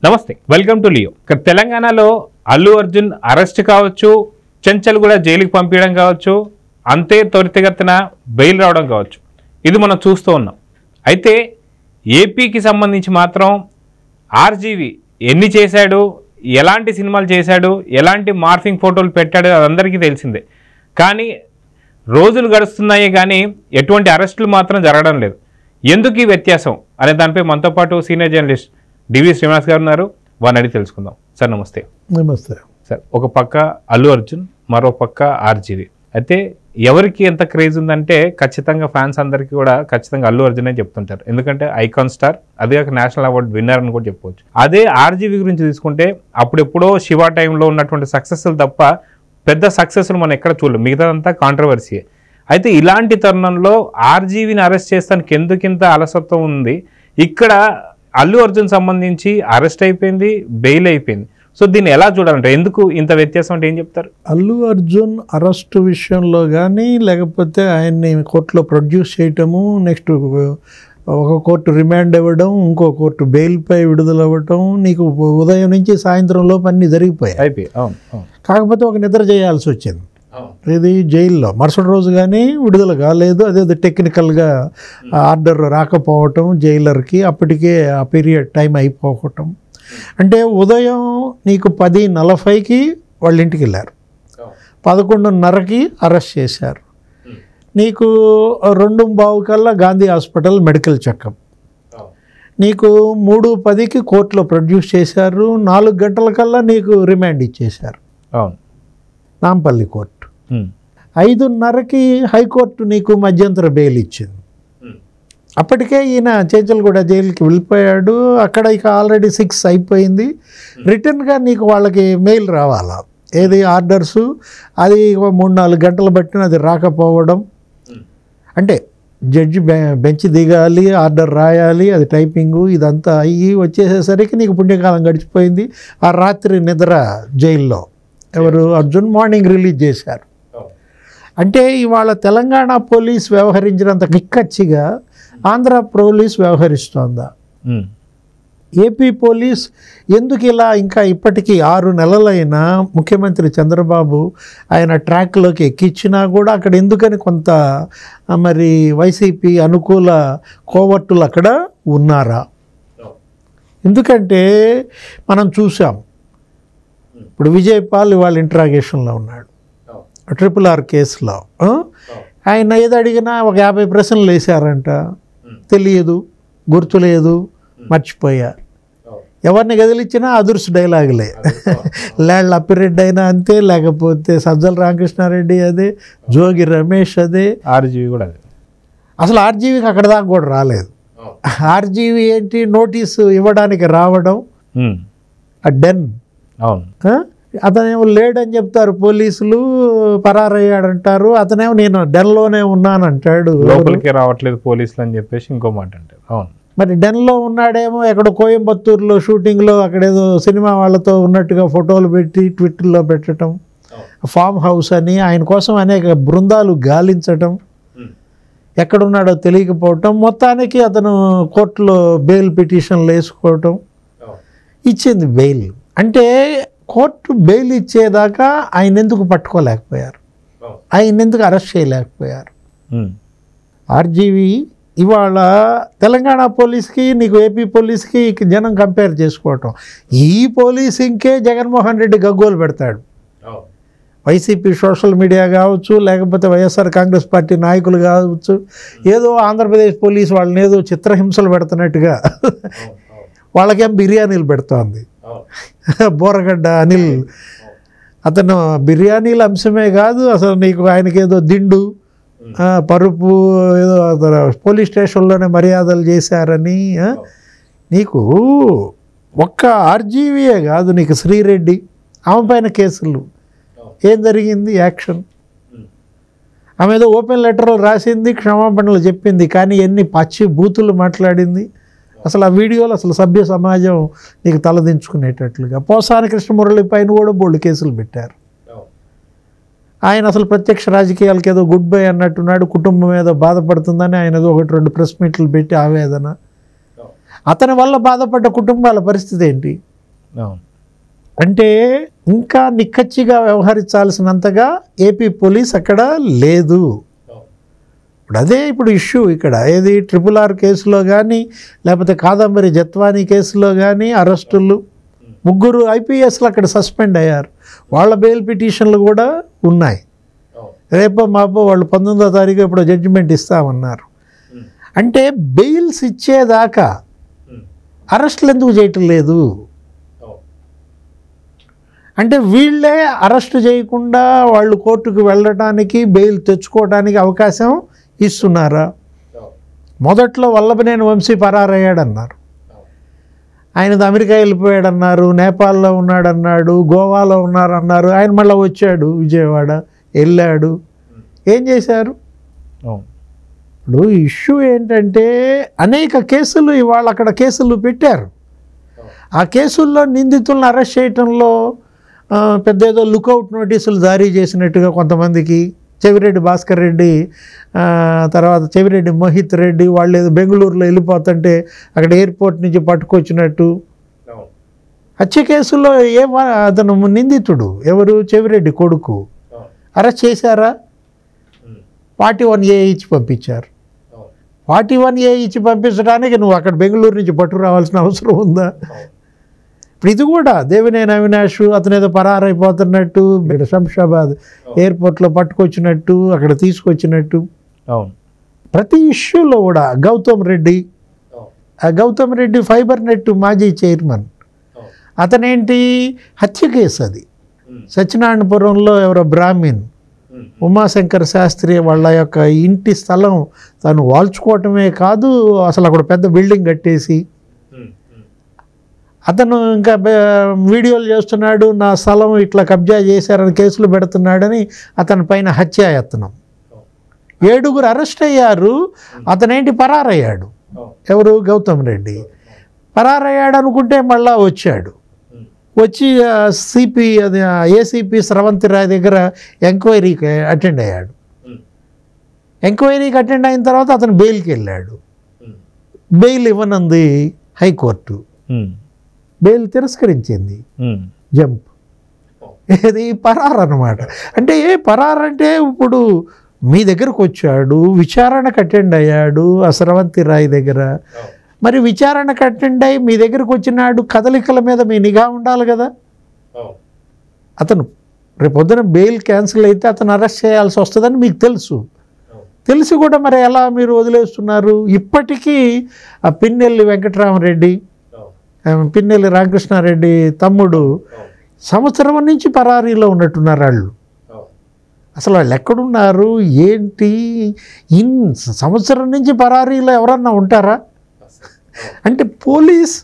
నమస్తే, welcome to Leo. తెలంగాణలో Allu Arjun arrest కావచ్చు, చెంచల్ కూడా జైలుకి పంపించడం కావచ్చు, అంతే త్వరితగతిన బెయిల్ రావడం కావచ్చు, ఇది మనం చూస్తూ ఉన్నాం. అయితే ఏపీకి సంబంధించి మాత్రం ఆర్జీవి ఎన్ని చేశాడు, ఎలాంటి సినిమాలు చేశాడు, ఎలాంటి మార్ఫింగ్ ఫోటోలు పెట్టాడు అదందరికీ తెలిసిందే. కానీ రోజులు గడుస్తున్నాయి కానీ ఎటువంటి అరెస్టులు మాత్రం జరగడం లేదు. ఎందుకు ఈ వ్యత్యాసం అనే దానిపై మనతో పాటు సీనియర్ జర్నలిస్ట్ డివి శ్రీనివాస్ గారు ఉన్నారు. వారిని అడిగి తెలుసుకుందాం. సార్ నమస్తే. నమస్తే సార్, ఒక పక్క అల్లు అర్జున్, మరో పక్క ఆర్జీవి. అయితే ఎవరికి ఎంత క్రేజ్ ఉందంటే ఖచ్చితంగా ఫ్యాన్స్ అందరికీ కూడా ఖచ్చితంగా అల్లు అర్జున్ అని చెప్తుంటారు. ఎందుకంటే ఐకాన్ స్టార్, అదే ఒక నేషనల్ అవార్డు విన్నర్ అని కూడా చెప్పుకోవచ్చు. అదే ఆర్జీవి గురించి తీసుకుంటే అప్పుడెప్పుడో శివ టైంలో ఉన్నటువంటి సక్సెస్లు తప్ప పెద్ద సక్సెస్లు మనం ఎక్కడ చూడలేం, మిగతాదంతా కాంట్రవర్సీయే. అయితే ఇలాంటి తరుణంలో ఆర్జీవిని అరెస్ట్ చేస్తానికి ఎందుకింత అలసత్వం ఉంది? ఇక్కడ అల్లు అర్జున్ సంబంధించి అరెస్ట్ అయిపోయింది, బెయిల్ అయిపోయింది. సో దీన్ని ఎలా చూడాలంటే ఎందుకు ఇంత వ్యత్యాసం అంటే ఏం చెప్తారు? అల్లు అర్జున్ అరెస్ట్ విషయంలో కానీ లేకపోతే ఆయన్ని కోర్టులో ప్రొడ్యూస్ చేయటము, నెక్స్ట్ ఒక కోర్టు రిమాండ్ ఇవ్వడం, ఇంకో కోర్టు బెయిల్పై విడుదల అవ్వటం, నీకు ఉదయం నుంచి సాయంత్రం లోపు అన్నీ జరిగిపోయాయి. కాకపోతే ఒక నిద్ర చేయాల్సి వచ్చింది. ఇది జైల్లో మరుసటి రోజు కానీ విడుదల కాలేదు. అదే టెక్నికల్గా ఆర్డర్ రాకపోవటం జైలర్కి, అప్పటికే ఆ పీరియడ్ టైం అయిపోవటం. అంటే ఉదయం నీకు 10:40కి వాళ్ళ ఇంటికి వెళ్ళారు, 11:30కి అరెస్ట్ చేశారు. నీకు 2:15 కల్లా గాంధీ హాస్పిటల్ మెడికల్ చెకప్, నీకు 3:10కి కోర్టులో ప్రొడ్యూస్ చేశారు, 4 గంటల కల్లా నీకు రిమాండ్ ఇచ్చేశారు నాంపల్లి కోర్టు. 5:30కి హైకోర్టు నీకు మధ్యంతర బెయిల్ ఇచ్చింది. అప్పటికే ఈయన చెంచల్ కూడా జైలుకి వెళ్ళిపోయాడు. అక్కడ ఇక ఆల్రెడీ 6 అయిపోయింది. రిటర్న్గా నీకు వాళ్ళకి మెయిల్ రావాలా, ఏది ఆర్డర్సు, అది 3-4 గంటలు బట్టిన అది రాకపోవడం. అంటే జడ్జి బెంచ్ దిగాలి, ఆర్డర్ రాయాలి, అది టైపింగు ఇదంతా అయ్యి వచ్చేసేసరికి నీకు పుణ్యకాలం గడిచిపోయింది. ఆ రాత్రి నిద్ర జైల్లో ఎవరు అర్జున్ మార్నింగ్ రిలీజ్ చేశారు. అంటే ఇవాళ తెలంగాణ పోలీస్ వ్యవహరించినంత నిక్కచ్చిగా ఆంధ్ర పోలీస్ వ్యవహరిస్తోందా? ఏపీ పోలీస్ ఎందుకు ఇలా ఇంకా ఇప్పటికీ 6 నెలలైనా ముఖ్యమంత్రి చంద్రబాబు ఆయన ట్రాక్లోకి ఎక్కించినా కూడా అక్కడ ఎందుకని కొంత మరి వైసీపీ అనుకూల కోవర్టులు అక్కడ ఉన్నారా? ఎందుకంటే మనం చూసాం, ఇప్పుడు విజయపాల్ ఇవాళ ఇంట్రాగేషన్లో ఉన్నాడు RRR కేసులో. ఆయన ఏది అడిగినా ఒక 50 ప్రశ్నలు వేశారంట, తెలియదు, గుర్తులేదు, మర్చిపోయా. ఎవరిని గదిలిచ్చినా అదుర్స్ డైలాగులే. లేళ్ళ అప్పిరెడ్డి అయినా అంతే, లేకపోతే సజ్జల రామకృష్ణారెడ్డి అదే, జోగి రమేష్ అదే, ఆర్జీవి కూడా అదే. అసలు ఆర్జీవికి అక్కడ దాకా కూడా రాలేదు. ఆర్జీవి ఏంటి, నోటీసు ఇవ్వడానికి రావడం, ఆ డెన్ అతనేమో లేడని చెప్తారు పోలీసులు, పరారయ్యాడంటారు. అతనేమో నేను డెన్లోనే ఉన్నానంటాడు, లోపలికి రావట్లేదు పోలీసులు అని చెప్పేసి ఇంకో మాట అంటారు. అవును, మరి డెన్లో ఉన్నాడేమో, ఎక్కడో కోయంబత్తూరులో షూటింగ్లో అక్కడేదో సినిమా వాళ్ళతో ఉన్నట్టుగా ఫోటోలు పెట్టి ట్విట్టర్లో పెట్టడం, ఫామ్ హౌస్ అని ఆయన కోసం అనేక బృందాలు గాలించటం, ఎక్కడున్నాడో తెలియకపోవటం, మొత్తానికి అతను కోర్టులో బెయిల్ పిటిషన్లు వేసుకోవటం, ఇచ్చింది బెయిల్. అంటే కోర్టు బెయిల్ ఇచ్చేదాకా ఆయన ఎందుకు పట్టుకోలేకపోయారు, ఆయన ఎందుకు అరెస్ట్ చేయలేకపోయారు? ఆర్జీవి ఇవాళ తెలంగాణ పోలీస్కి నీకు ఏపీ పోలీస్కి జనం కంపేర్ చేసుకోవటం, ఈ పోలీసింగ్కే జగన్మోహన్ రెడ్డి గగ్గోలు పెడతాడు. వైసీపీ సోషల్ మీడియా కావచ్చు, లేకపోతే వైఎస్ఆర్ కాంగ్రెస్ పార్టీ నాయకులు కావచ్చు, ఏదో ఆంధ్రప్రదేశ్ పోలీస్ వాళ్ళని ఏదో చిత్రహింసలు పెడుతున్నట్టుగా వాళ్ళకేం బిర్యానీలు పెడుతోంది. బోరగడ్డ అనిల్ అతను బిర్యానీల అంశమే కాదు, అసలు నీకు ఆయనకేదో దిండు, పరుపు, ఏదో పోలీస్ స్టేషన్లోనే మర్యాదలు చేశారని. నీకు ఒక్క ఆర్జీవీయే కాదు, నీకు శ్రీరెడ్డి ఆమె పైన కేసులు. ఏం జరిగింది యాక్షన్? ఆమె ఏదో ఓపెన్ లెటర్ రాసింది, క్షమాపణలు చెప్పింది, కానీ ఎన్ని పచ్చి బూతులు మాట్లాడింది. అసలు ఆ వీడియోలో అసలు సభ్య సమాజం నీకు తలదించుకునేటట్లుగా. పోసాని కృష్ణమురళి పైన కూడా బోల్డ్ కేసులు పెట్టారు. ఆయన అసలు ప్రత్యక్ష రాజకీయాలకి ఏదో గుడ్ బై అన్నట్టున్నాడు, కుటుంబం ఏదో బాధపడుతుందని ఆయన ఏదో 1-2 ప్రెస్ మీట్లు పెట్టి ఆవేదన. అతని వల్ల బాధపడ్డ కుటుంబాల పరిస్థితి ఏంటి? అంటే ఇంకా నిక్కచ్చిగా వ్యవహరించాల్సినంతగా ఏపీ పోలీస్ అక్కడ లేదు. ఇప్పుడు అదే ఇప్పుడు ఇష్యూ ఇక్కడ ఏది RRR కేసులో కానీ లేకపోతే కాదంబరి జత్వానీ కేసులో కానీ అరెస్టులు, 3 IPSలు అక్కడ సస్పెండ్ అయ్యారు. వాళ్ళ బెయిల్ పిటిషన్లు కూడా ఉన్నాయి. రేపో మాపో వాళ్ళు 19వ తారీఖు ఇప్పుడు జడ్జిమెంట్ ఇస్తామన్నారు. అంటే బెయిల్స్ ఇచ్చేదాకా అరెస్టులు ఎందుకు చేయటం లేదు? అంటే వీళ్ళే అరెస్ట్ చేయకుండా వాళ్ళు కోర్టుకు వెళ్ళడానికి బెయిల్ తెచ్చుకోవడానికి అవకాశం ఇస్తున్నారా? మొదట్లో వల్లభనేని వంశీ పరారయ్యాడన్నారు, ఆయనది అమెరికా వెళ్ళిపోయాడన్నారు, నేపాల్లో ఉన్నాడన్నాడు, గోవాలో ఉన్నారన్నారు. ఆయన మళ్ళీ వచ్చాడు, విజయవాడ వెళ్ళాడు. ఏం చేశారు? ఇప్పుడు ఇష్యూ ఏంటంటే అనేక కేసులు ఇవాళ అక్కడ కేసులు పెట్టారు. ఆ కేసుల్లో నిందితులను అరెస్ట్ చేయటంలో పెద్ద ఏదో లుకౌట్ నోటీసులు జారీ చేసినట్టుగా కొంతమందికి, చెవిరెడ్డి భాస్కర్ రెడ్డి తర్వాత చెవిరెడ్డి మోహిత్ రెడ్డి వాళ్ళు ఏదో బెంగళూరులో వెళ్ళిపోతుంటే అక్కడ ఎయిర్పోర్ట్ నుంచి పట్టుకొచ్చినట్టు. హత్య కేసులో అతను నిందితుడు ఎవరు? చెవిరెడ్డి కొడుకు. అరెస్ట్ చేశారా? 41A ఇచ్చి పంపించారు. 41A ఇచ్చి పంపించడానికి నువ్వు అక్కడ బెంగళూరు నుంచి పట్టుకు రావాల్సిన అవసరం ఉందా? ఇప్పుడు ఇది కూడా దేవినేని అవినాష్ అతను ఏదో పరారైపోతున్నట్టు శంషాబాద్ ఎయిర్పోర్ట్లో పట్టుకొచ్చినట్టు అక్కడ తీసుకొచ్చినట్టు. ప్రతి ఇష్యూలో కూడా గౌతమ్ రెడ్డి ఫైబర్ నెట్ మాజీ చైర్మన్, అతనేంటి హత్య కేసు అది. సత్యనారాయణపురంలో ఎవరో బ్రాహ్మిన్ ఉమాశంకర్ శాస్త్రి వాళ్ళ యొక్క ఇంటి స్థలం తను వాల్చుకోవటమే కాదు, అసలు అక్కడ పెద్ద బిల్డింగ్ కట్టేసి అతను ఇంకా వీడియోలు చేస్తున్నాడు, నా స్థలం ఇట్లా కబ్జా చేశారని కేసులు పెడుతున్నాడని అతని పైన హత్యాయత్నం. 7 అరెస్ట్ అయ్యారు. అతనేంటి పరారయ్యాడు. ఎవరు? గౌతమ్ రెడ్డి పరారయ్యాడు అనుకుంటే మళ్ళా వచ్చాడు. వచ్చి ఏసీపీ స్రవంతి రాయ్ దగ్గర ఎంక్వైరీకి అటెండ్ అయ్యాడు. ఎంక్వైరీకి అటెండ్ అయిన తర్వాత అతను బెయిల్కి వెళ్ళాడు. బెయిల్ ఇవ్వనుంది హైకోర్టు. బెయిల్ తిరస్కరించింది. జంప్. ఇది పరార్ అన్నమాట. అంటే పరార్ అంటే ఇప్పుడు మీ దగ్గరకు వచ్చాడు, విచారణకు అటెండ్ అయ్యాడు ఆ స్రవంతి రాయ్ దగ్గర. మరి విచారణకు అటెండ్ అయ్యి మీ దగ్గరకు వచ్చినాడు, కదలికల మీద మీ నిఘా ఉండాలి కదా. అతను రేపొద్దున బెయిల్ క్యాన్సిల్ అయితే అతను అరెస్ట్ చేయాల్సి వస్తుందని మీకు తెలిసి కూడా మరి ఎలా మీరు వదిలేస్తున్నారు? ఇప్పటికీ ఆ పిన్నెల్లి వెంకటరామరెడ్డి, పిన్నెల్లి రామకృష్ణారెడ్డి తమ్ముడు సంవత్సరం నుంచి పరారీలో ఉన్నట్టున్నారు వాళ్ళు. అసలు వాళ్ళు ఎక్కడున్నారు ఏంటి? సంవత్సరం నుంచి పరారీలో ఎవరన్నా ఉంటారా? అంటే పోలీస్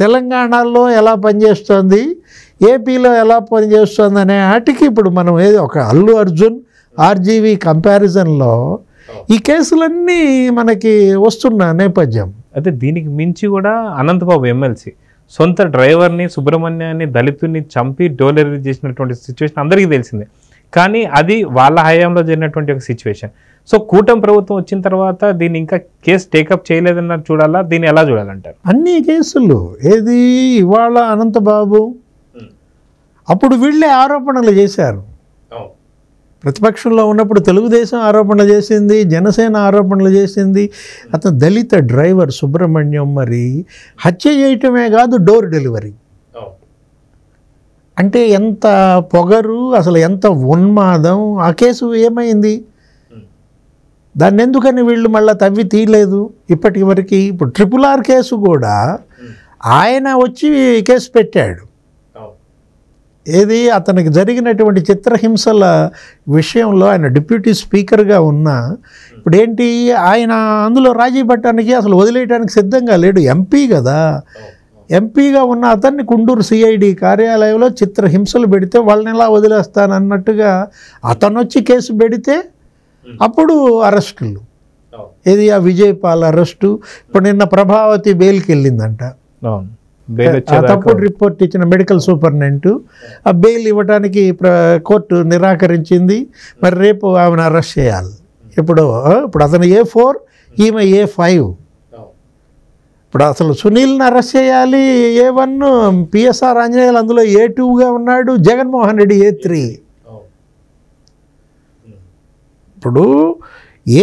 తెలంగాణలో ఎలా పనిచేస్తుంది, ఏపీలో ఎలా పనిచేస్తుంది అనే వాటికి ఇప్పుడు మనం ఏదో ఒక అల్లు అర్జున్ RGV కంపారిజన్లో ఈ కేసులన్నీ మనకి వస్తున్న నేపథ్యం. అయితే దీనికి మించి కూడా అనంతబాబు ఎమ్మెల్సీ సొంత డ్రైవర్ని సుబ్రహ్మణ్యాన్ని దళితుని చంపి డోలరీ చేసినటువంటి సిచ్యువేషన్ అందరికీ తెలిసిందే. కానీ అది వాళ్ళ హయాంలో జరిగినటువంటి ఒక సిచ్యువేషన్. సో కూటమి ప్రభుత్వం వచ్చిన తర్వాత దీన్ని ఇంకా కేసు టేకప్ చేయలేదన్నట్టు చూడాలా? దీన్ని ఎలా చూడాలంటారు? అన్ని కేసులు ఏది ఇవాళ అనంతబాబు అప్పుడు వీళ్ళే ఆరోపణలు చేశారు. ప్రతిపక్షంలో ఉన్నప్పుడు తెలుగుదేశం ఆరోపణలు చేసింది, జనసేన ఆరోపణలు చేసింది. అతను దళిత డ్రైవర్ సుబ్రహ్మణ్యం మరి హత్య చేయటమే కాదు డోర్ డెలివరీ. అంటే ఎంత పొగరు, అసలు ఎంత ఉన్మాదం. ఆ కేసు ఏమైంది? దాన్ని ఎందుకని వీళ్ళు మళ్ళీ తవ్వి తీయలేదు ఇప్పటి వరకు? ఇప్పుడు RRR కేసు కూడా ఆయన వచ్చి కేసు పెట్టాడు. ఏది అతనికి జరిగినటువంటి చిత్రహింసల విషయంలో ఆయన డిప్యూటీ స్పీకర్గా ఉన్నా ఇప్పుడు ఏంటి ఆయన అందులో రాజీ పట్టడానికి అసలు వదిలేయడానికి సిద్ధంగా లేడు. ఎంపీ కదా, ఎంపీగా ఉన్న అతన్ని కుండూరు CID కార్యాలయంలో చిత్రహింసలు పెడితే వాళ్ళని ఎలా వదిలేస్తానన్నట్టుగా అతను వచ్చి కేసు పెడితే అప్పుడు అరెస్టులు. ఏది ఆ విజయపాల్ అరెస్టు. ఇప్పుడు నిన్న ప్రభావతి బెయిల్కి వెళ్ళిందంట. తప్పుడు రిపోర్ట్ ఇచ్చిన మెడికల్ సూపరింటెండెంట్ ఆ బెయిల్ ఇవ్వడానికి కోర్టు నిరాకరించింది. మరి రేపు ఆమెను అరెస్ట్ చేయాలి. ఇప్పుడు అతను A4 ఈమె A5. ఇప్పుడు అసలు సునీల్ని అరెస్ట్ చేయాలి A1, పిఎస్ఆర్ ఆంజనేయులు అందులో A2గా ఉన్నాడు, జగన్మోహన్ రెడ్డి A3. ఇప్పుడు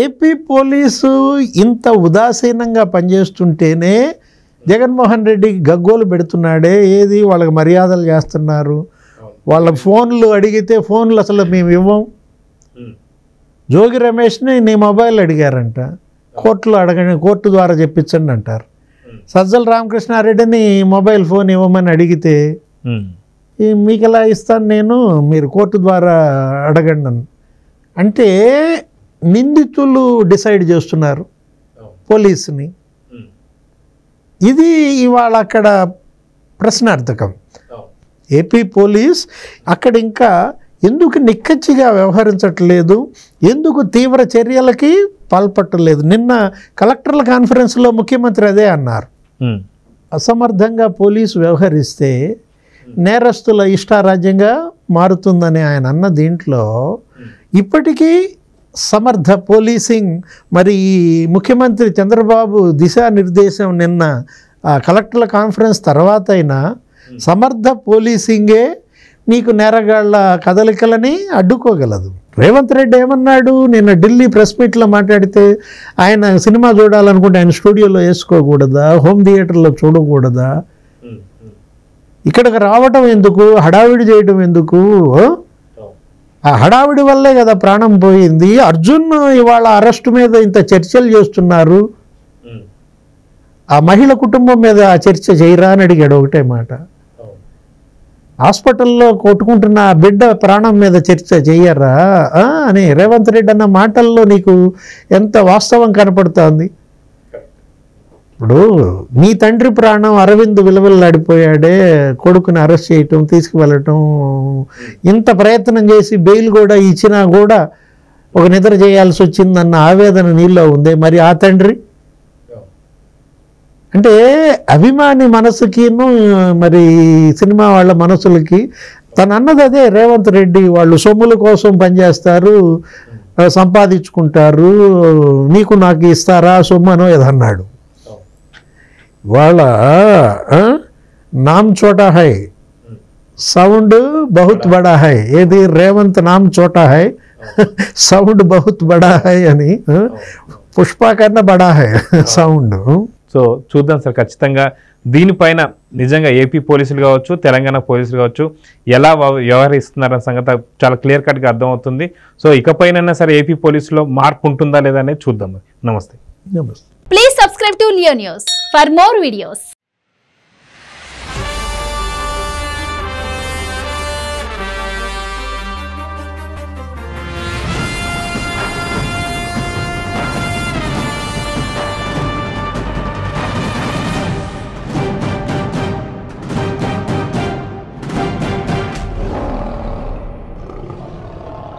ఏపీ పోలీసు ఇంత ఉదాసీనంగా పనిచేస్తుంటేనే జగన్మోహన్ రెడ్డి గగ్గోలు పెడుతున్నాడే, ఏది వాళ్ళకి మర్యాదలు చేస్తున్నారు, వాళ్ళ ఫోన్లు అడిగితే ఫోన్లు అసలు మేము ఇవ్వం. జోగి రమేష్ని నీ మొబైల్ అడిగారంట, కోర్టులో అడగండి, కోర్టు ద్వారా చెప్పించండి అంటారు. సజ్జల రామకృష్ణారెడ్డిని మొబైల్ ఫోన్ ఇవ్వమని అడిగితే మీకు ఎలా ఇస్తాను నేను, మీరు కోర్టు ద్వారా అడగండి అని. అంటే నిందితులు డిసైడ్ చేస్తున్నారు పోలీసుని. ఇది ఇవాళ అక్కడ ప్రశ్నార్థకం. ఏపీ పోలీస్ అక్కడ ఇంకా ఎందుకు నిక్కచ్చిగా వ్యవహరించట్లేదు, ఎందుకు తీవ్ర చర్యలకి పాల్పట్టలేదు? నిన్న కలెక్టర్ల కాన్ఫరెన్స్లో ముఖ్యమంత్రి అదే అన్నారు. అసమర్థంగా పోలీసు వ్యవహరిస్తే నేరస్తుల ఇష్టారాజ్యంగా మారుతుందని ఆయన అన్న దీంట్లో ఇప్పటికీ సమర్థ పోలీసింగ్, మరి ముఖ్యమంత్రి చంద్రబాబు దిశానిర్దేశం నిన్న కలెక్టర్ల కాన్ఫరెన్స్ తర్వాత అయినా సమర్థ పోలీసింగే నీకు నేరగాళ్ల కదలికలని అడ్డుకోగలదు. రేవంత్ రెడ్డి ఏమన్నాడు నిన్న ఢిల్లీ ప్రెస్ మీట్లో మాట్లాడితే, ఆయన సినిమా చూడాలనుకుంటే ఆయన స్టూడియోలో వేసుకోకూడదా, హోమ్ థియేటర్లో చూడకూడదా, ఇక్కడికి రావటం ఎందుకు, హడావిడి చేయడం ఎందుకు? ఆ హడావిడి వల్లే కదా ప్రాణం పోయింది. అర్జున్ ఇవాళ అరెస్టు మీద ఇంత చర్చలు చేస్తున్నారు, ఆ మహిళ కుటుంబం మీద ఆ చర్చ చేయరా అని అడిగాడు ఒకటే మాట. హాస్పిటల్లో కొట్టుకుంటున్న ఆ బిడ్డ ప్రాణం మీద చర్చ చెయ్యరా అని రేవంత్ రెడ్డి అన్న మాటల్లో నీకు ఎంత వాస్తవం కనపడుతోంది. ఇప్పుడు నీ తండ్రి ప్రాణం అరవింద్ విలువలాడిపోయాడే, కొడుకుని అరెస్ట్ చేయటం, తీసుకువెళ్ళటం, ఇంత ప్రయత్నం చేసి బెయిల్ కూడా ఇచ్చినా కూడా ఒక నిద్ర చేయాల్సి వచ్చిందన్న ఆవేదన నీలో ఉంది. మరి ఆ తండ్రి అంటే అభిమాని మనసుకిను మరి సినిమా వాళ్ళ మనసులకి తను అన్నది అదే. రేవంత్ రెడ్డి వాళ్ళు సొమ్ముల కోసం పనిచేస్తారు, సంపాదించుకుంటారు, నీకు నాకు ఇస్తారా సొమ్మనో ఏదన్నాడు. వాళ్ళ నామ్ చోటా హై, సౌండ్ బహుత్ బడా హై. ఏది రేవంత్ నామ్ చోటా హై, సౌండ్ బహుత్ బడా హై అని, పుష్ప కన్నా బడా హై సౌండ్. సో చూద్దాం సార్, ఖచ్చితంగా దీనిపైన నిజంగా ఏపీ పోలీసులు కావచ్చు, తెలంగాణ పోలీసులు కావచ్చు ఎలా వ్యవహరిస్తున్నారన్న సంగతి చాలా క్లియర్ కట్గా అర్థమవుతుంది. సో ఇకపైనైనా సరే ఏపీ పోలీసులో మార్పు ఉంటుందా లేదా అనేది చూద్దాం. నమస్తే. నమస్తే. Please subscribe to Leo News for more videos.